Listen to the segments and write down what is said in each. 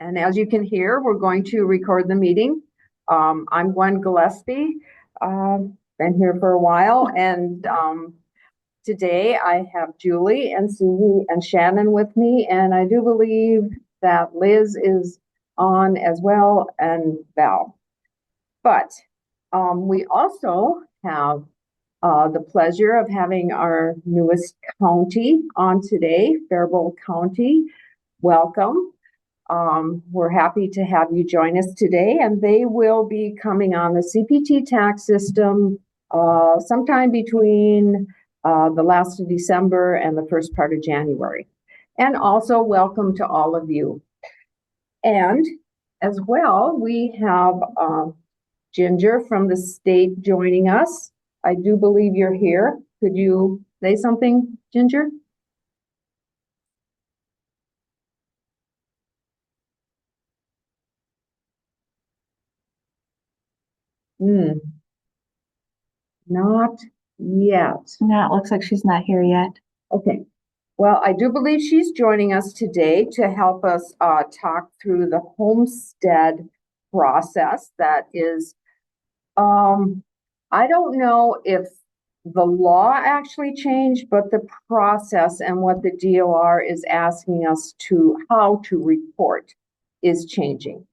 And as you can hear, we're going to record the meeting. I'm Gwen Gillespie, been here for a while, and today I have Julie and Susie and Shannon with me, and I do believe that Liz is on as well, and Val. But we also have the pleasure of having our newest county on today, Faribault County. Welcome. We're happy to have you join us today, and they will be coming on the CPT tax system sometime between the last of December and the first part of January. And also welcome to all of you. And as well, we have Ginger from the state joining us. I do believe you're here. Could you say something, Ginger? Not yet. No, it looks like she's not here yet. Okay. Well, I do believe she's joining us today to help us talk through the homestead process. That is, I don't know if the law actually changed, but the process and what the DOR is asking us to, how to report is changing.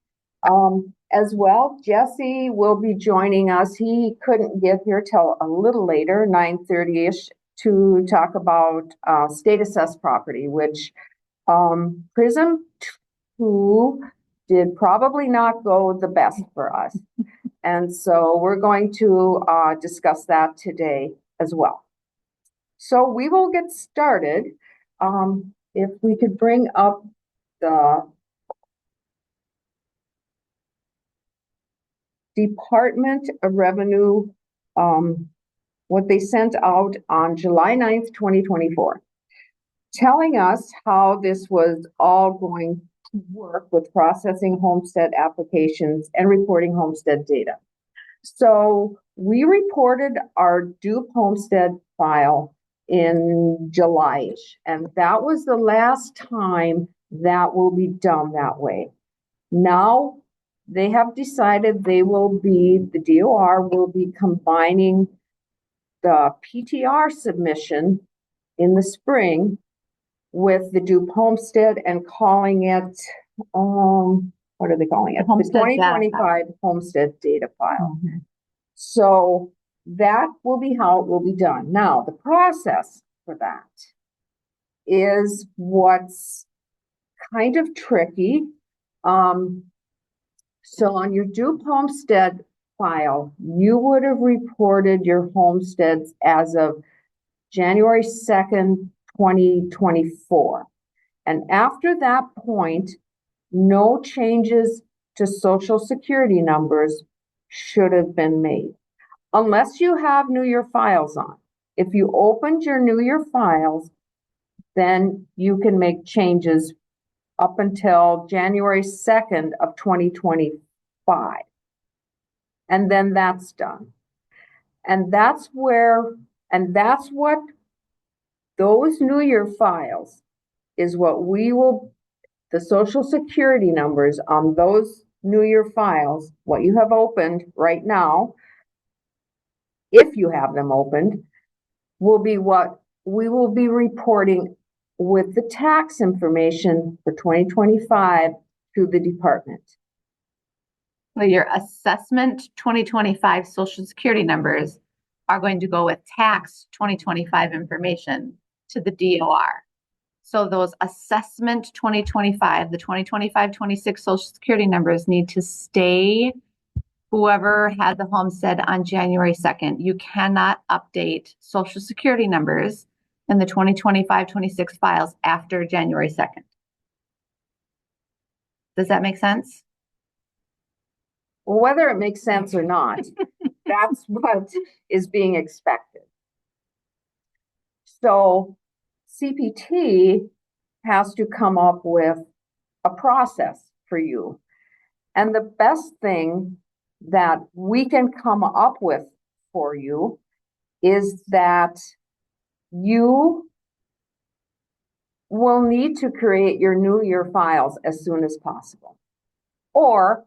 As well, Jesse will be joining us. He couldn't get here till a little later, 9:30ish, to talk about state assessed property, which Prism 2 did probably not go the best for us. And so we're going to discuss that today as well. So we will get started. If we could bring up the Department of Revenue, what they sent out on July 9th, 2024, telling us how this was all going to work with processing homestead applications and reporting homestead data. So we reported our dupe homestead file in July-ish, and that was the last time that will be done that way. Now they have decided the DOR will be combining the PTR submission in the spring with the dupe homestead and calling it, what are they calling it? The 2025 homestead data file. Mm-hmm. So that will be how it will be done. Now, the process for that is what's kind of tricky. So on your dupe homestead file, you would have reported your homesteads as of January 2nd, 2024. And after that point, no changes to Social Security numbers should have been made, unless you have New Year files on. If you opened your New Year files, then you can make changes up until January 2nd of 2025. And then that's done. And that's what those New Year files is what the Social Security numbers on those New Year files, what you have opened right now, if you have them opened, will be what we will be reporting with the tax information for 2025 to the department. So your assessment 2025 Social Security numbers are going to go with tax 2025 information to the DOR. So those assessment 2025, the 2025-26 Social Security numbers need to stay whoever had the homestead on January 2nd. You cannot update Social Security numbers in the 2025-26 files after January 2nd. Does that make sense? Well, whether it makes sense or not, that's what is being expected. So CPT has to come up with a process for you. And the best thing that we can come up with for you is that you will need to create your New Year files as soon as possible. or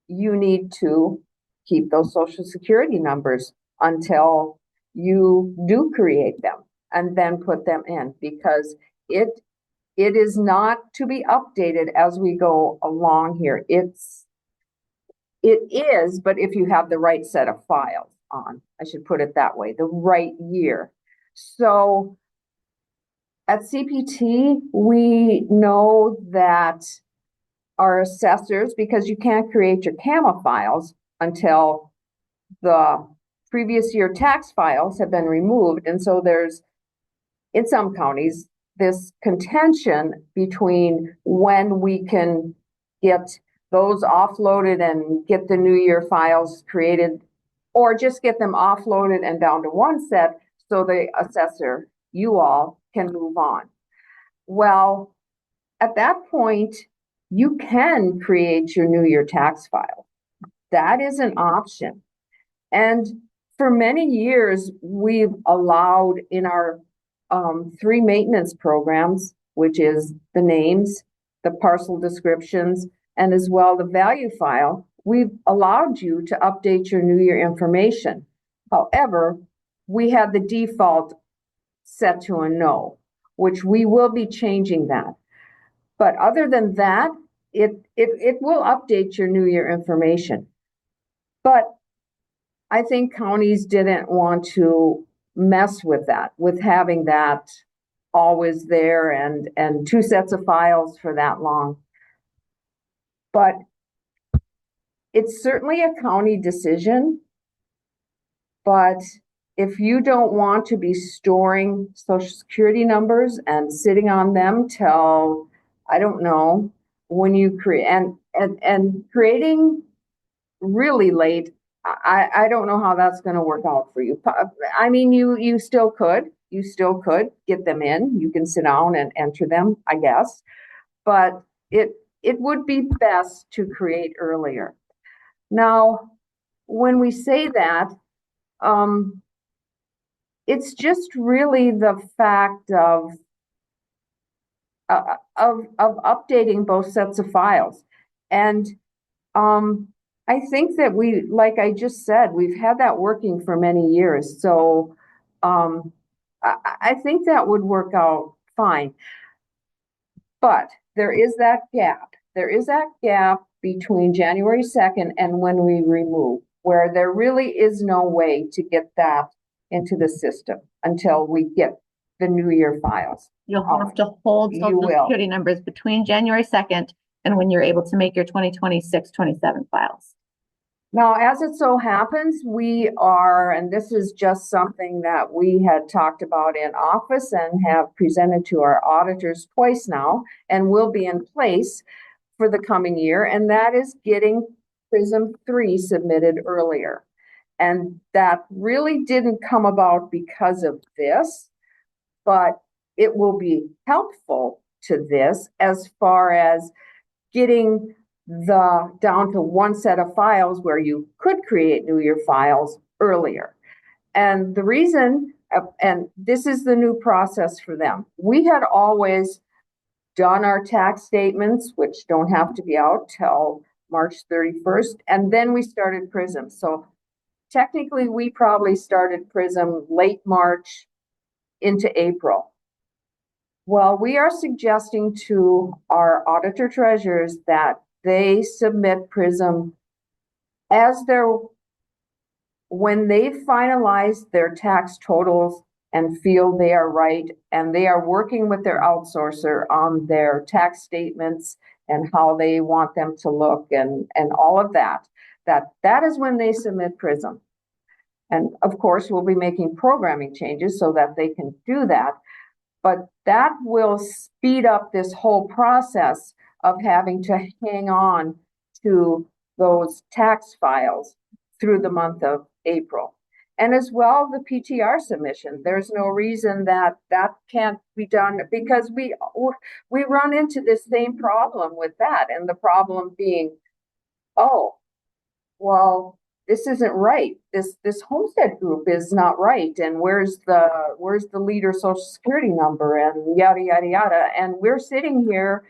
you need to keep those social security numbers until you do create them and then put them in, because it is not to be updated as we go along here. It is, but if you have the right set of files on, I should put it that way, the right year. So at CPT, we know that our assessors, because you can't create your CAMA files until the previous year tax files have been removed. And so there's, in some counties, this contention between when we can get those offloaded and get the new year files created, or just get them offloaded and down to one set so the assessor, you all, can move on. Well, at that point, you can create your new year tax file. That is an option. And for many years, we've allowed in our 3 maintenance programs, which is the names, the parcel descriptions, and as well the value file, we've allowed you to update your new year information. However, we have the default set to a no, which we will be changing that. But other than that, it will update your new year information. But I think counties didn't want to mess with that, with having that always there and 2 sets of files for that long. But it's certainly a county decision. But if you don't want to be storing social security numbers and sitting on them till, I don't know, when you create and creating really late, I don't know how that's going to work out for you. I mean, you still could get them in. You can sit down and enter them, I guess, but it would be best to create earlier. Now, when we say that, it's just really the fact of updating both sets of files. And I think that like I just said, we've had that working for many years. So I think that would work out fine. But there is that gap. There is that gap between January 2nd and when we remove, where there really is no way to get that into the system until we get the new year files. You'll have to hold social security numbers between January 2nd and when you're able to make your 2026-27 files. Now, as it so happens, we are, and this is just something that we had talked about in office and have presented to our auditors twice now, and will be in place for the coming year, and that is getting PRISM 3 submitted earlier. And that really didn't come about because of this, but it will be helpful to this as far as getting down to one set of files where you could create new year files earlier. And the reason, and this is the new process for them, we had always done our tax statements, which don't have to be out till March 31st, and then we started PRISM. So technically, we probably started PRISM late March into April. Well, we are suggesting to our auditor treasurers that they submit PRISM when they finalize their tax totals and feel they are right, and they are working with their outsourcer on their tax statements and how they want them to look and all of that is when they submit PRISM. And of course, we'll be making programming changes so that they can do that. But that will speed up this whole process of having to hang on to those tax files through the month of April. And as well, the PTR submission. There's no reason that can't be done, because we run into this same problem with that. And the problem being, oh, well, this isn't right. This homestead group is not right. And where's the leader social security number and yada, yada, yada. And we're sitting here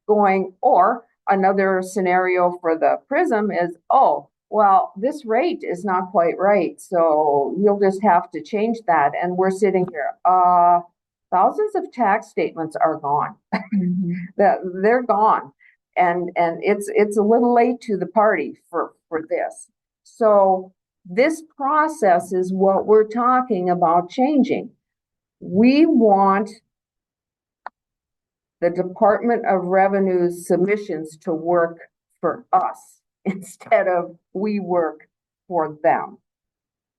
going, or another scenario for the Prism is, oh, well, this rate is not quite right, so you'll just have to change that. And we're sitting here, thousands of tax statements are gone. That they're gone. And it's a little late to the party for this. So this process is what we're talking about changing. We want the Department of Revenue's submissions to work for us instead of we work for them.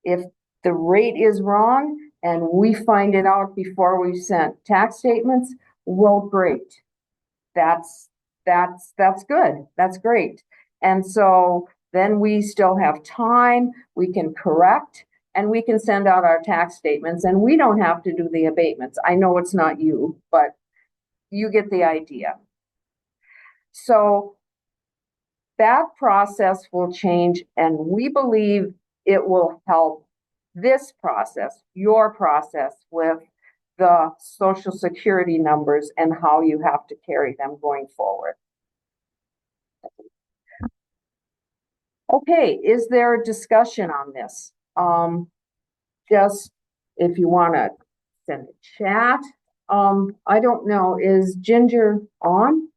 If the rate is wrong and we find it out before we've sent tax statements, well, great. That's good. That's great. And so then we still have time, we can correct, and we can send out our tax statements, and we don't have to do the abatements. I know it's not you, but you get the idea. So that process will change, and we believe it will help this process, your process with the Social Security numbers and how you have to carry them going forward. Okay, is there a discussion on this? Just if you want to send a chat. I don't know, is Ginger on?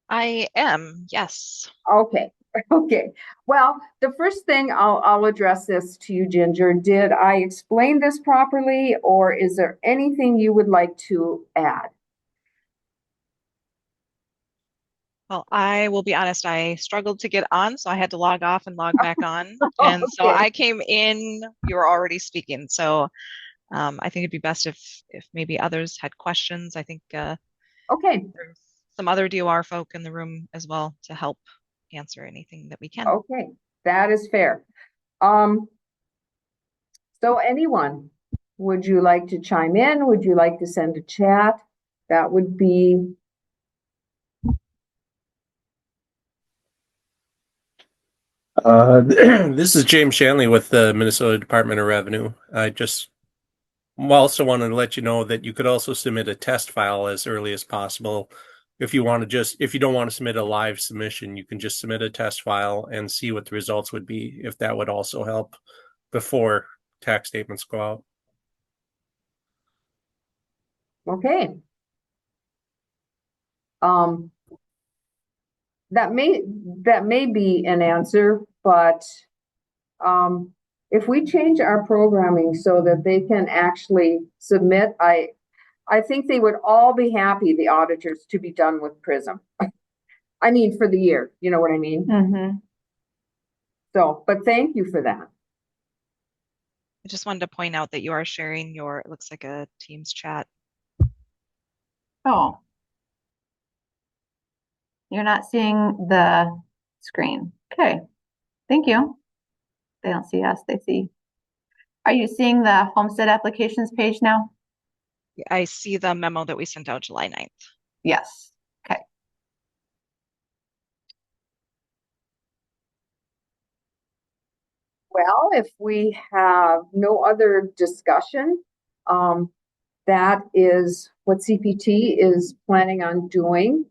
I am, yes. Okay. Okay. Well, the first thing I'll address this to you, Ginger. Did I explain this properly, or is there anything you would like to add? Well, I will be honest, I struggled to get on, so I had to log off and log back on. And so Okay. I came in, you were already speaking. So I think it'd be best if maybe others had questions. I think Okay. there's some other DOR folk in the room as well to help answer anything that we can. Okay. That is fair. So anyone, would you like to chime in? Would you like to send a chat? That would be This is James Shanley with the Minnesota Department of Revenue. I just also wanted to let you know that you could also submit a test file as early as possible. If you don't want to submit a live submission, you can just submit a test file and see what the results would be, if that would also help before tax statements go out. okay. That may be an answer, but if we change our programming so that they can actually submit, I think they would all be happy, the auditors, to be done with Prism. I mean, for the year, you know what I mean? Mm-hmm. So, but thank you for that. I just wanted to point out that you are sharing it looks like a Teams chat. Oh. You're not seeing the screen. Okay. Thank you. They don't see us, they see. Are you seeing the homestead applications page now? I see the memo that we sent out July 9th. Yes. Okay. Well, if we have no other discussion, that is what CPT is planning on doing.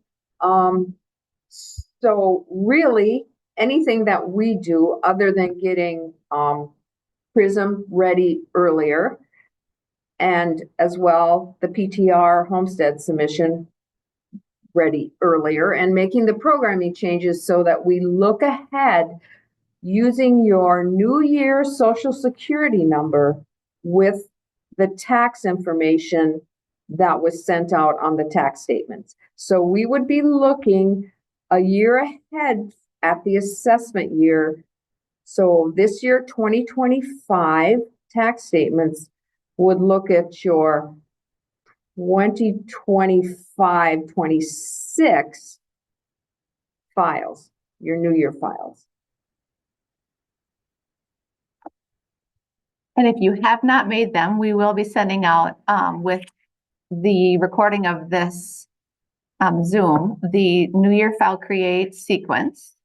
So really, anything that we do other than getting Prism ready earlier, and as well the PTR homestead submission ready earlier, and making the programming changes so that we look ahead using your new year Social Security number with the tax information that was sent out on the tax statements. So we would be looking a year ahead at the assessment year. So this year, 2025 tax statements would look at your 2025-26 files, your new year files. And if you have not made them, we will be sending out with the recording of this Zoom, the New Year file create sequence.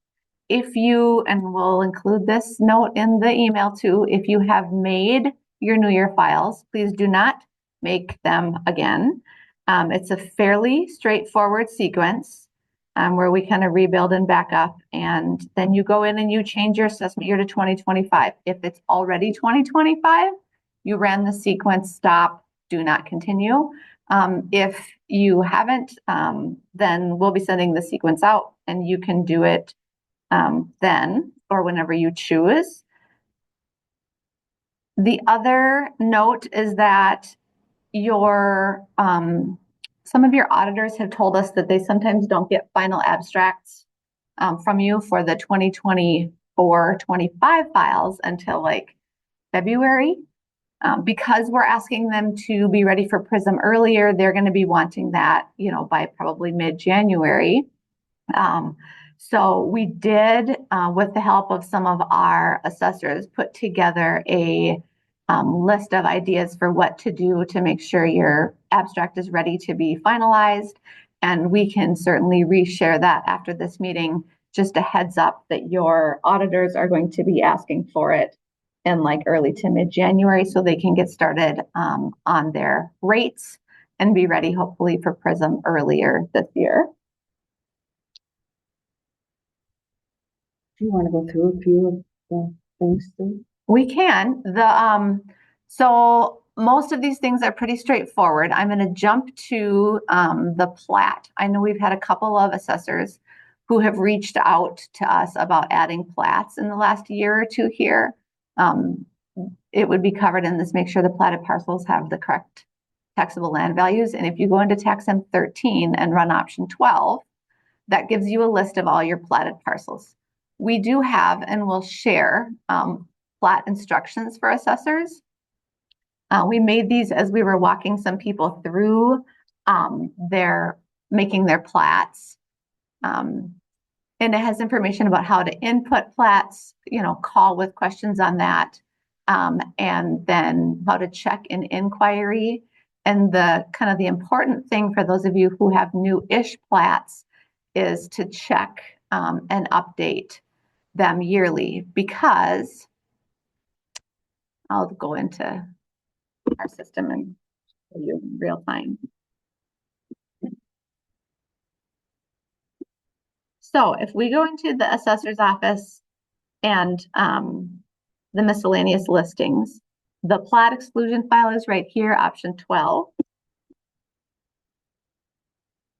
If you, and we'll include this note in the email too, if you have made your New Year files, please do not make them again. It's a fairly straightforward sequence where we kind of rebuild and back up, and then you go in and you change your assessment year to 2025. If it's already 2025, you ran the sequence, stop, do not continue. If you haven't, then we'll be sending the sequence out, and you can do it then or whenever you choose. The other note is that your some of your auditors have told us that they sometimes don't get final abstracts from you for the 2024-25 files until like February. Because we're asking them to be ready for PRISM earlier, they're going to be wanting that, by probably mid-January. So we did, with the help of some of our assessors, put together a list of ideas for what to do to make sure your abstract is ready to be finalized. And we can certainly reshare that after this meeting. Just a heads up that your auditors are going to be asking for it in like early to mid-January so they can get started on their rates and be ready hopefully for PRISM earlier this year. Do you want to go through a few of the things too? We can. So most of these things are pretty straightforward. I'm going to jump to the plat. I know we've had a couple of assessors who have reached out to us about adding plats in the last year or two here. It would be covered in this, make sure the platted parcels have the correct taxable land values. And if you go into Tax M13 and run option 12, that gives you a list of all your platted parcels. We do have, and we'll share, plat instructions for assessors. We made these as we were walking some people through making their plats. And it has information about how to input plats, call with questions on that, and then how to check an inquiry. And the important thing for those of you who have new-ish plats is to check and update them yearly, because I'll go into our system and show you in real time. So if we go into the assessor's office and the miscellaneous listings, the plat exclusion file is right here, option 12.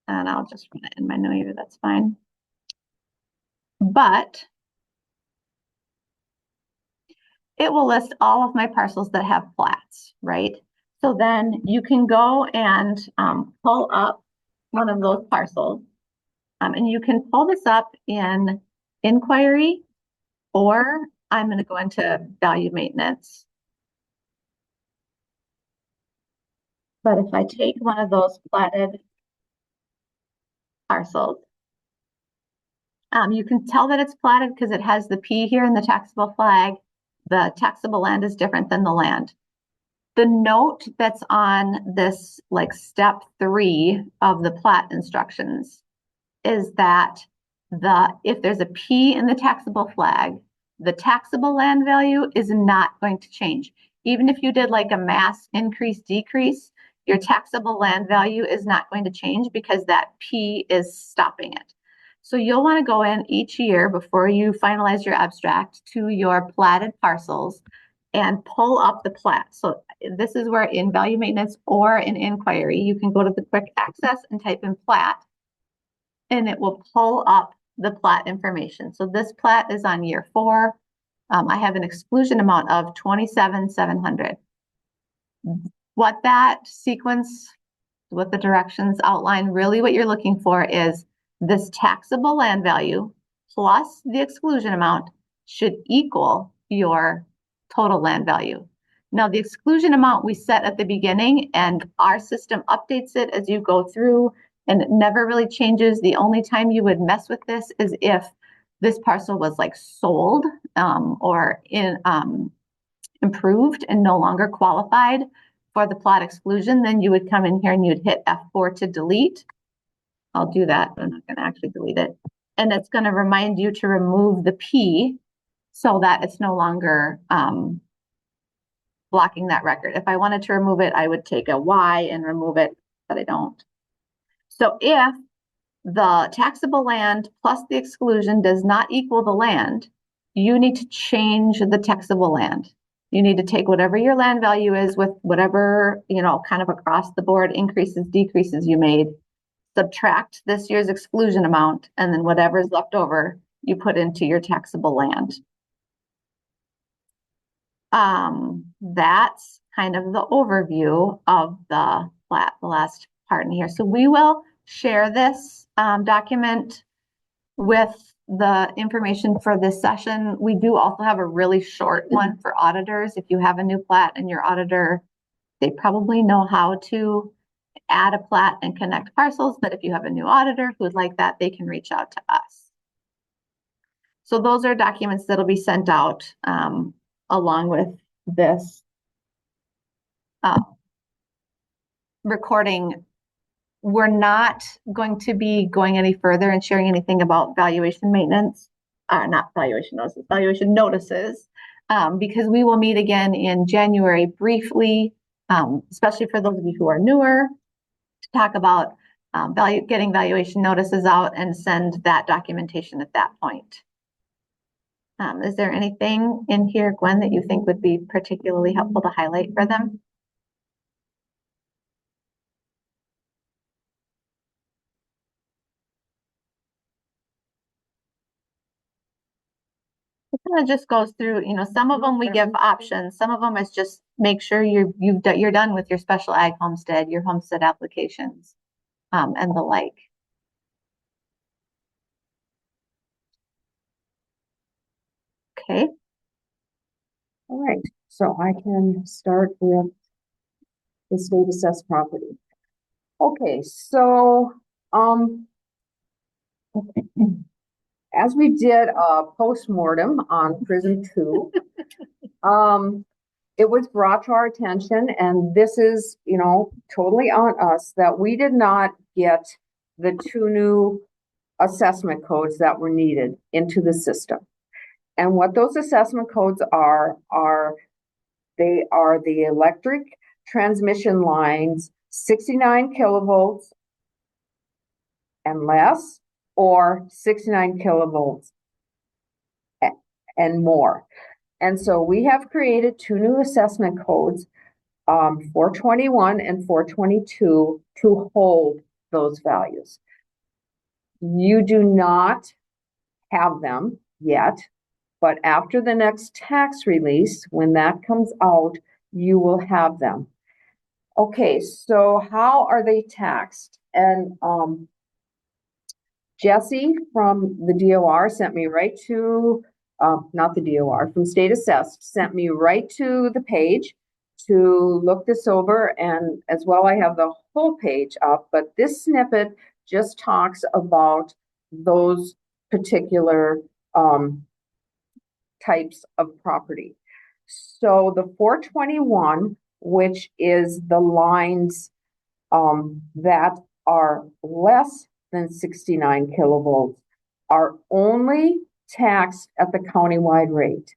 And I'll just run it in my new year, that's fine. But it will list all of my parcels that have plats, right? So then you can go and pull up one of those parcels. And you can pull this up in inquiry, or I'm going to go into value maintenance. But if I take one of those platted parcels, you can tell that it's platted because it has the P here in the taxable flag. The taxable land is different than the land. The note that's on this, like step 3 of the plat instructions, is that if there's a P in the taxable flag, the taxable land value is not going to change. Even if you did like a mass increase, decrease, your taxable land value is not going to change because that P is stopping it. So you'll want to go in each year before you finalize your abstract to your platted parcels and pull up the plat. So this is where in value maintenance or in inquiry, you can go to the quick access and type in plat, and it will pull up the plat information. So this plat is on year 4. I have an exclusion amount of $27,700. What that sequence, what the directions outline, really what you're looking for is this taxable land value plus the exclusion amount should equal your total land value. Now, the exclusion amount we set at the beginning, and our system updates it as you go through, and it never really changes. The only time you would mess with this is if this parcel was like sold or improved and no longer qualified for the plat exclusion. Then you would come in here and you'd hit F4 to delete. I'll do that, but I'm not going to actually delete it. And it's going to remind you to remove the P so that it's no longer blocking that record. If I wanted to remove it, I would take a Y and remove it. but I don't. So if the taxable land plus the exclusion does not equal the land, you need to change the taxable land. You need to take whatever your land value is with whatever, kind of across the board increases, decreases you made, subtract this year's exclusion amount, and then whatever's left over, you put into your taxable land. That's kind of the overview of the plat, the last part in here. So we will share this document with the information for this session. We do also have a really short one for auditors. If you have a new plat and your auditor, they probably know how to add a plat and connect parcels, but if you have a new auditor who would like that, they can reach out to us. So those are documents that'll be sent out along with this recording. We're not going to be going any further and sharing anything about valuation maintenance, not valuation notices, valuation notices, because we will meet again in January briefly, especially for those of you who are newer, to talk about getting valuation notices out and send that documentation at that point. Is there anything in here, Gwen, that you think would be particularly helpful to highlight for them? It kind of just goes through, some of them we give options, some of them is just make sure you're done with your special ag homestead, your homestead applications, and the like. Okay. All right, so I can start with the state assessed property. Okay, so as we did a postmortem on Prism 2, it was brought to our attention, and this is, totally on us, that we did not get the 2 new assessment codes that were needed into the system. And what those assessment codes are they are the electric transmission lines, 69 kilovolts and less, or 69 kilovolts and more. And so we have created 2 new assessment codes, 421 and 422, to hold those values. You do not have them yet, but after the next tax release, when that comes out, you will have them. Okay, so how are they taxed? And Jesse from the DOR sent me right to, not the DOR, from State Assessed, sent me right to the page to look this over, and as well I have the whole page up, but this snippet just talks about those particular types of property. So the 421, which is the lines that are less than 69 kilovolts, are only taxed at the countywide rate.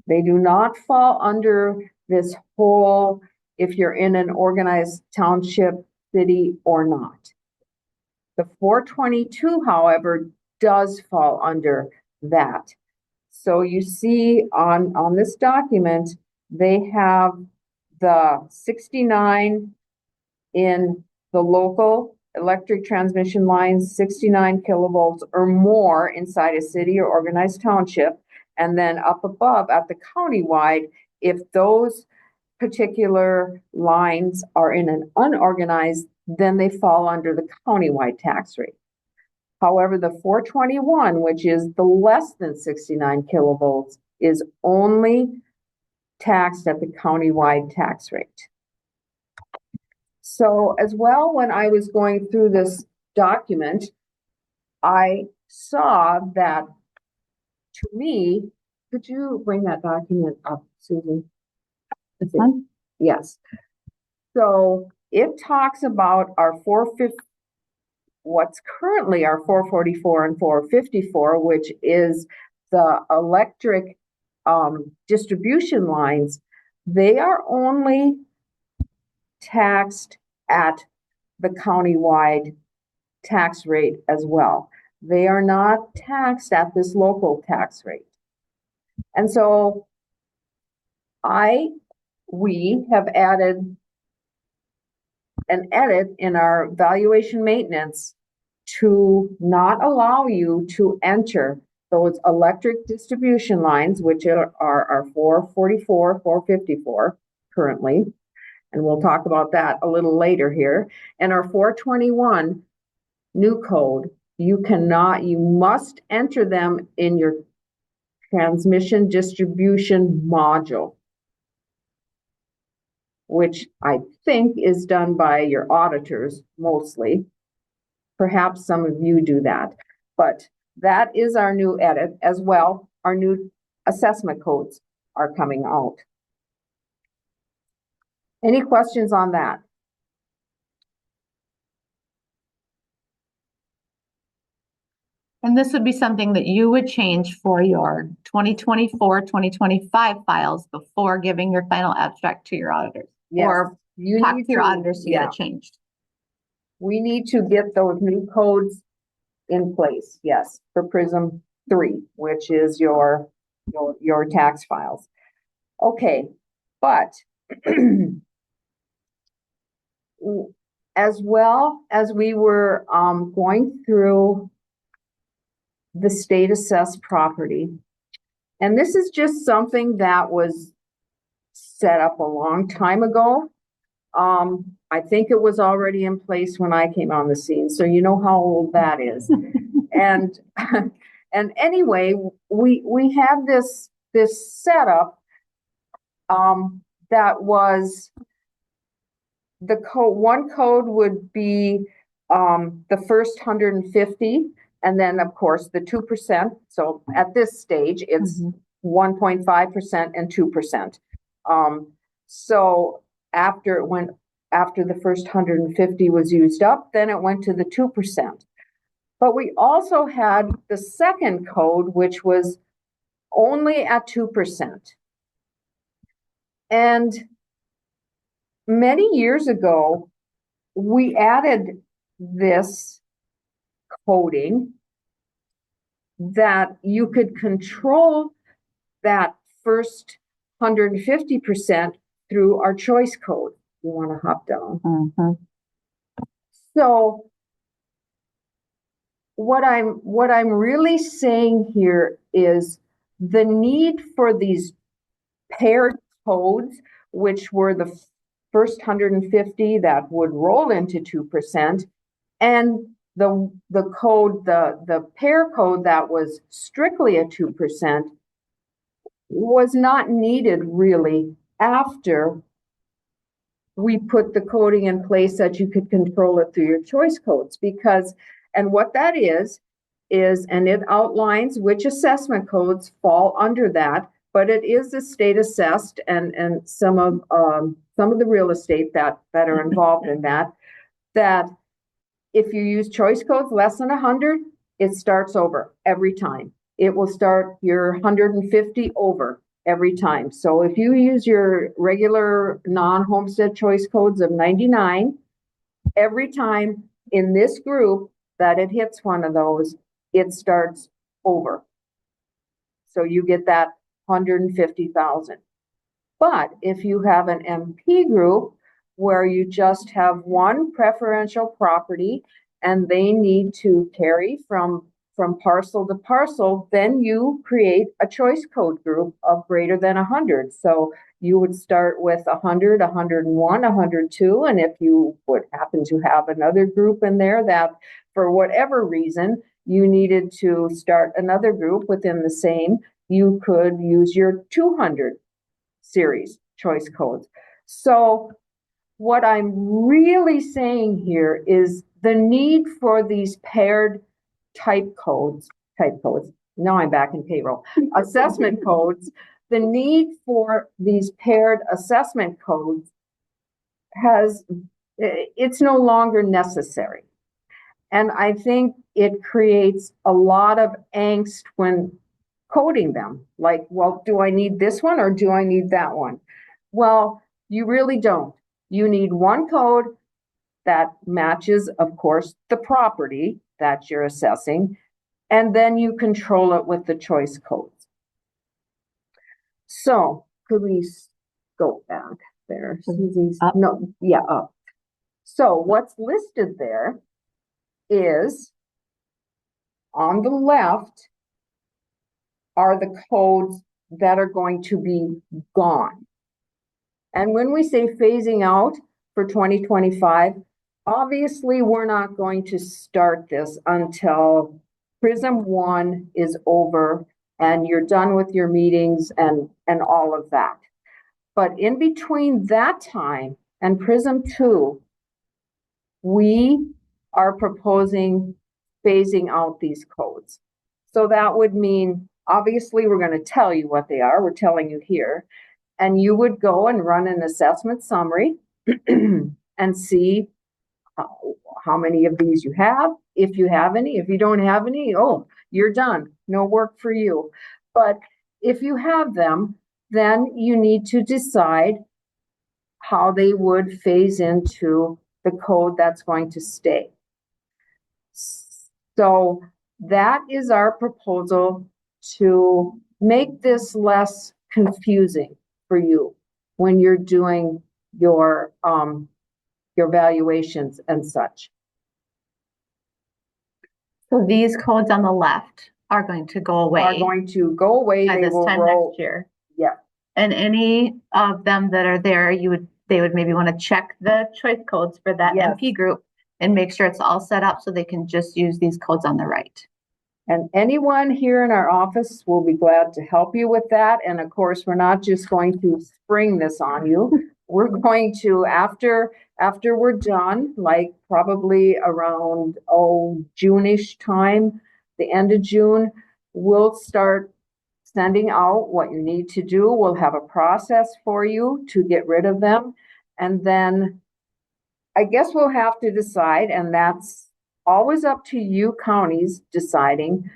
They do not fall under this whole, if you're in an organized township, city, or not. The 422, however, does fall under that. So you see on this document, they have the 69 in the local electric transmission lines, 69 kilovolts or more inside a city or organized township. And then up above at the countywide, if those particular lines are in an unorganized, then they fall under the countywide tax rate. However, the 421, which is the less than 69 kilovolts, is only taxed at the countywide tax rate. So as well, when I was going through this document, I saw that, to me, could you bring that document up, Susan? This one? Yes. So it talks about our 450, what's currently our 444 and 454, which is the electric distribution lines. They are only taxed at the countywide tax rate as well. They are not taxed at this local tax rate. And so we have added an edit in our valuation maintenance to not allow you to enter those electric distribution lines, which are 444, 454 currently, and we'll talk about that a little later here, and our 421 new code. You must enter them in your transmission distribution module, which I think is done by your auditors mostly. Perhaps some of you do that, but that is our new edit as well. Our new assessment codes are coming out. Any questions on that? And this would be something that you would change for your 2024, 2025 files before giving your final abstract to your auditors. Yes, or you talk need to your to- auditors to get it changed. We need to get those new codes in place, yes, for Prism 3, which is your tax files. Okay, but as well as we were going through the state assessed property, and this is just something that was set up a long time ago. I think it was already in place when I came on the scene, so you know how old that is. and anyway, we had this setup that was the code. One code would be the first 150, and then of course the 2%. So at this stage, it's 1.5% and 2%. So after the first 150 was used up, then it went to the 2%. But we also had the second code, which was only at 2%. And many years ago, we added this coding that you could control that first 150% through our choice code. You want to hop down. So what I'm really saying here is the need for these paired codes, which were the first 150 that would roll into 2%, and the code, the pair code that was strictly a 2%, was not needed really after we put the coding in place that you could control it through your choice codes. Because, and what that is, and it outlines which assessment codes fall under that, but it is the state assessed and some of the real estate that are involved in that if you use choice codes less than 100, it starts over every time. It will start your 150 over every time. So if you use your regular non-homestead choice codes of 99, every time in this group that it hits one of those, it starts over. So you get that 150,000. But if you have an MP group where you just have one preferential property and they need to carry from parcel to parcel, then you create a choice code group of greater than 100. So you would start with 100, 101, 102, and if you would happen to have another group in there that for whatever reason you needed to start another group within the same, you could use your 200 series choice codes. So what I'm really saying here is the need for these paired type codes, now I'm back in payroll, assessment codes, the need for these paired assessment codes it's no longer necessary. And I think it creates a lot of angst when coding them. Like, well, do I need this one or do I need that one? Well, you really don't. You need one code that matches, of course, the property that you're assessing, and then you control it with the choice codes. So could we go back there? Susie's, Up. no, yeah, up. So what's listed there is on the left are the codes that are going to be gone. And when we say phasing out for 2025, obviously we're not going to start this until Prism 1 is over and you're done with your meetings and all of that. But in between that time and Prism 2, we are proposing phasing out these codes. So that would mean, obviously, we're going to tell you what they are. We're telling you here. And you would go and run an assessment summary and see how many of these you have, if you have any. If you don't have any, oh, you're done. No work for you. But if you have them, then you need to decide how they would phase into the code that's going to stay. So that is our proposal to make this less confusing for you when you're doing your valuations and such. So these codes on the left are going to go away. Are going to go away. By They this will time roll. next year. Yeah. And any of them that are there, they would maybe want to check the choice codes for that Yes. MP group and make sure it's all set up so they can just use these codes on the right. And anyone here in our office will be glad to help you with that. And of course, we're not just going to spring this on you. We're going to, after we're done, like probably around, June-ish time, the end of June, we'll start sending out what you need to do. We'll have a process for you to get rid of them. And then I guess we'll have to decide, and that's always up to you counties deciding,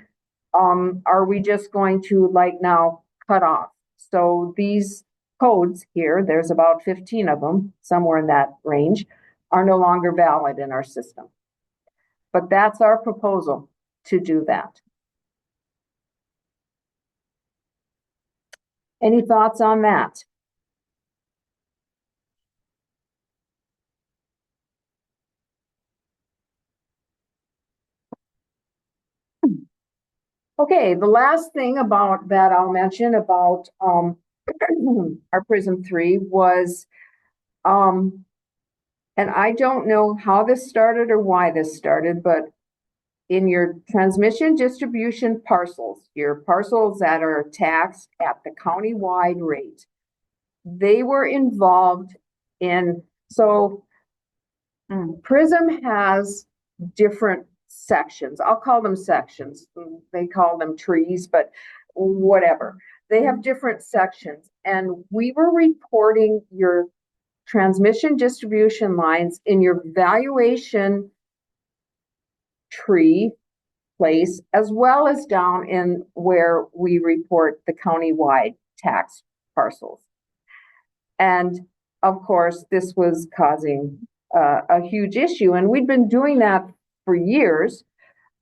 are we just going to like now cut off? So these codes here, there's about 15 of them, somewhere in that range, are no longer valid in our system. But that's our proposal to do that. Any thoughts on that? Okay, the last thing about that I'll mention about our Prism 3 was, and I don't know how this started or why this started, but in your transmission distribution parcels, your parcels that are taxed at the county-wide rate, they were involved in, so Prism has different sections. I'll call them sections. They call them trees, but whatever. They have different sections. And we were reporting your transmission distribution lines in your valuation tree place, as well as down in where we report the county-wide tax parcels. And of course, this was causing a huge issue. And we'd been doing that for years.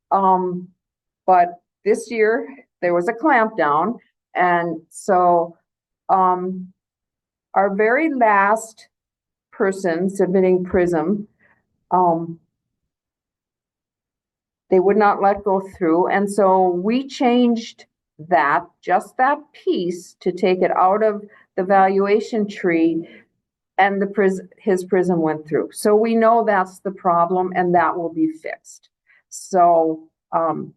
But this year there was a clampdown. And so our very last person submitting Prism, they would not let go through. And so we changed that, just that piece, to take it out of the valuation tree, and his Prism went through. So we know that's the problem, and that will be fixed. So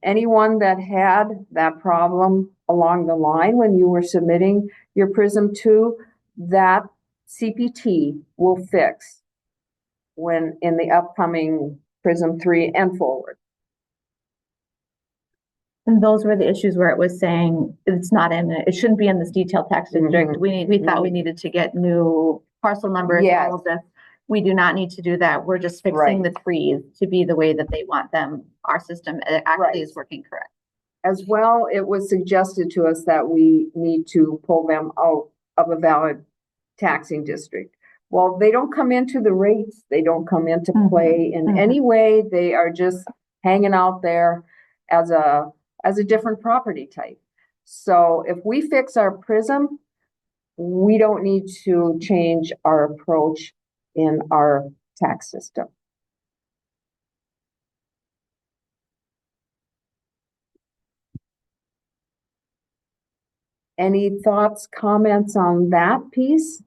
anyone that had that problem along the line when you were submitting your Prism 2, that CPT will fix when in the upcoming Prism 3 and forward. And those were the issues where it was saying it's not in it shouldn't be in this detailed tax district. Mhm. We thought we needed to get new parcel numbers. Yes. All of this. We do not need to do that. We're just fixing the trees to be the way that they want them. Our system actually is working correct. As well, it was suggested to us that we need to pull them out of a valid taxing district. Well, they don't come into the rates. They don't come into Mhm, play in mhm. any way. They are just hanging out there as a different property type. So if we fix our prism, we don't need to change our approach in our tax system. Any thoughts, comments on that piece?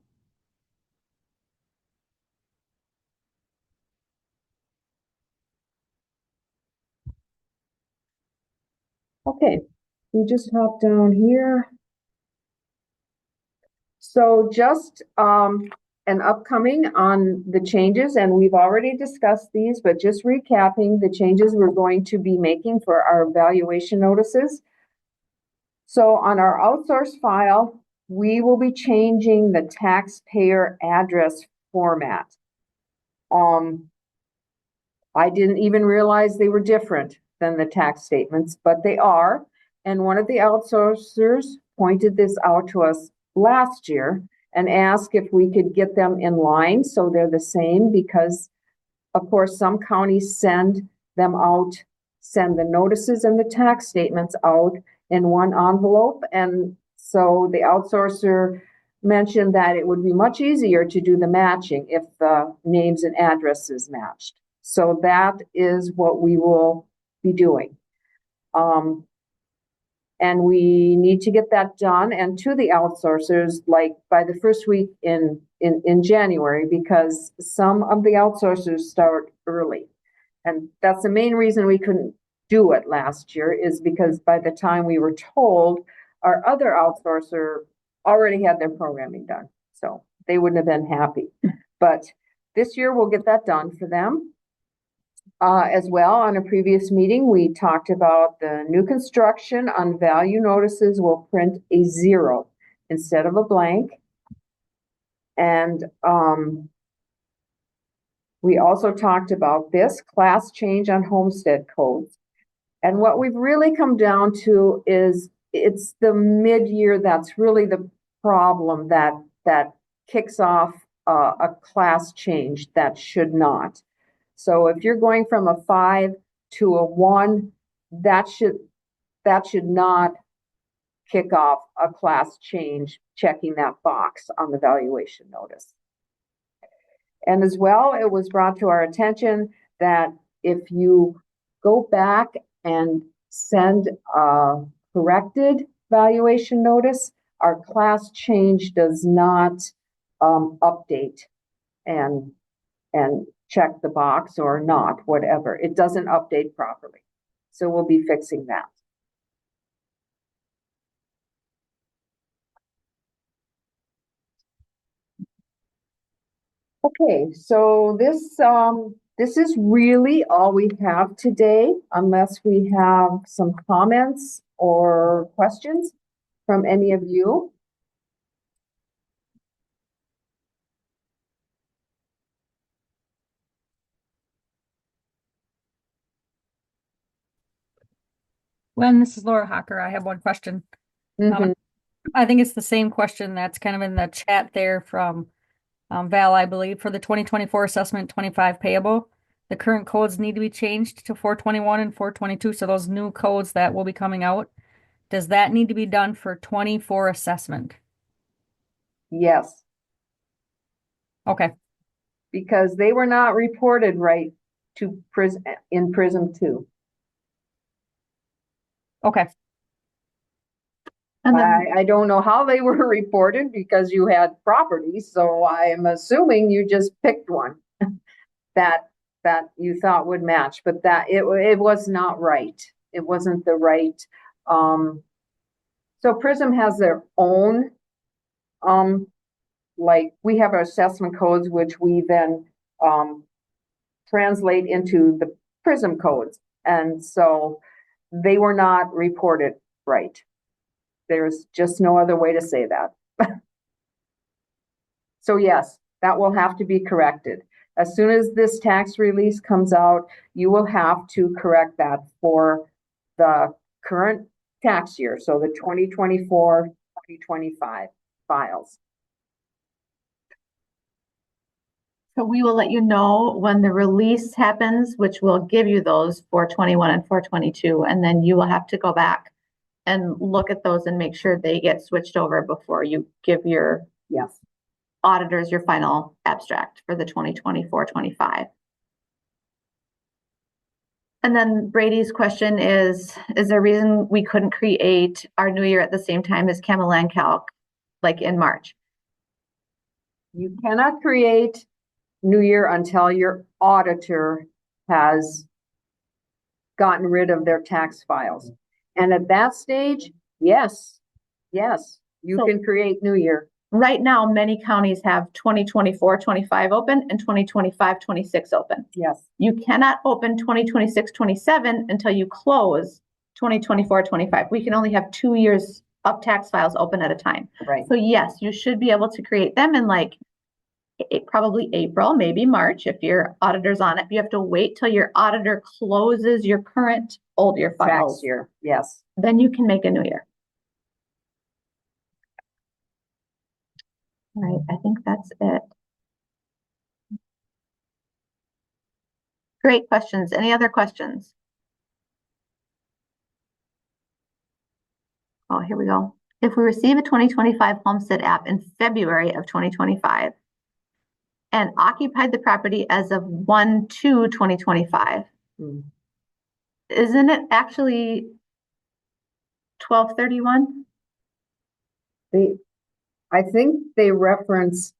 Okay, we just hop down here. So just an upcoming on the changes, and we've already discussed these, but just recapping the changes we're going to be making for our valuation notices. So on our outsource file, we will be changing the taxpayer address format. I didn't even realize they were different than the tax statements, but they are. And one of the outsourcers pointed this out to us last year and asked if we could get them in line so they're the same, because of course some counties send them out, send the notices and the tax statements out in one envelope. And so the outsourcer mentioned that it would be much easier to do the matching if the names and addresses matched. So that is what we will be doing. And we need to get that done and to the outsourcers like by the first week in January, because some of the outsourcers start early. And that's the main reason we couldn't do it last year, is because by the time we were told, our other outsourcer already had their programming done. So they wouldn't have been happy. But this year we'll get that done for them. As well, on a previous meeting, we talked about the new construction on value notices will print a 0 instead of a blank. And we also talked about this class change on homestead codes. And what we've really come down to is it's the mid-year that's really the problem that kicks off a class change that should not. So if you're going from a 5 to a 1, that should not kick off a class change, checking that box on the valuation notice. And as well, it was brought to our attention that if you go back and send a corrected valuation notice, our class change does not update and check the box or not, whatever. It doesn't update properly. So we'll be fixing that. Okay, so this is really all we have today, unless we have some comments or questions from any of you. Lynn, this is Laura Hocker. I have one question. Mhm. I think it's the same question that's kind of in the chat there from Val, I believe, for the 2024 assessment 25 payable. The current codes need to be changed to 421 and 422. So those new codes that will be coming out, does that need to be done for 24 assessment? Yes, Okay. because they were not reported right to in Prism 2. Okay. And then, I don't know how they were reported because you had properties, so I'm assuming you just picked one that you thought would match, but that it was not right. It wasn't the right. So Prism has their own, like we have our assessment codes, which we then translate into the Prism codes, and so they were not reported right. There's just no other way to say that. So yes, that will have to be corrected. As soon as this tax release comes out, you will have to correct that for the current tax year. So the 2024, 2025 files. So we will let you know when the release happens, which will give you those 421 and 422, and then you will have to go back and look at those and make sure they get switched over before you give your Yes. auditors your final abstract for the 2024-25. And then Brady's question is there a reason we couldn't create our new year at the same time as Cameland Calc, like in March? You cannot create New Year until your auditor has gotten rid of their tax files. And at that stage, yes, you So- can create New Year. Right now, many counties have 2024-25 open and 2025-26 open. Yes. You cannot open 2026-27 until you close 2024-25. We can only have 2 years of tax files open at a time. Right. So yes, you should be able to create them in like probably April, maybe March, if your auditor's on it. You have to wait till your auditor closes your current old year files. Tax year. Yes. Then you can make a new year. All right, I think that's it. Great questions. Any other questions? Oh, here we go. If we receive a 2025 homestead app in February of 2025 and occupied the property as of 1/2/2025, isn't it actually 12/31? I think they reference,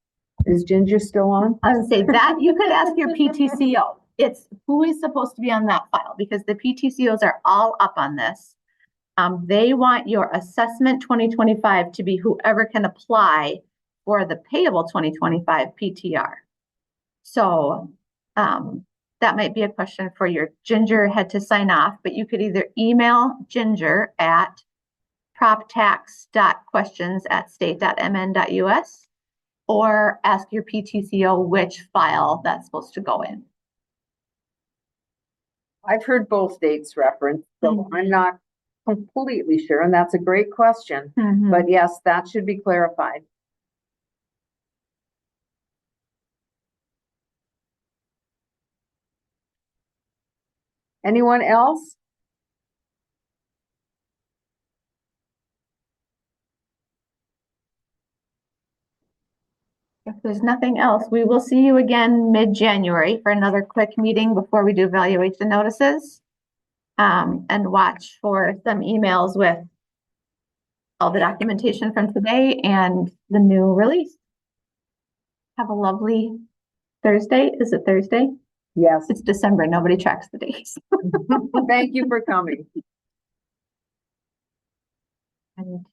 is Ginger still on? I would say that you could ask your PTCO. It's who is supposed to be on that file because the PTCOs are all up on this. They want your assessment 2025 to be whoever can apply for the payable 2025 PTR. So that might be a question for your Ginger head to sign off, but you could either email Ginger at proptax.questions@state.mn.us or ask your PTCO which file that's supposed to go in. I've heard both dates referenced, so I'm not completely sure, and that's a great question. But yes, that should be clarified. Anyone else? If there's nothing else, we will see you again mid-January for another quick meeting before we do valuation notices. And watch for some emails with all the documentation from today and the new release. Have a lovely Thursday. Is it Thursday? Yes. It's December. Nobody tracks the days. Thank you for coming. And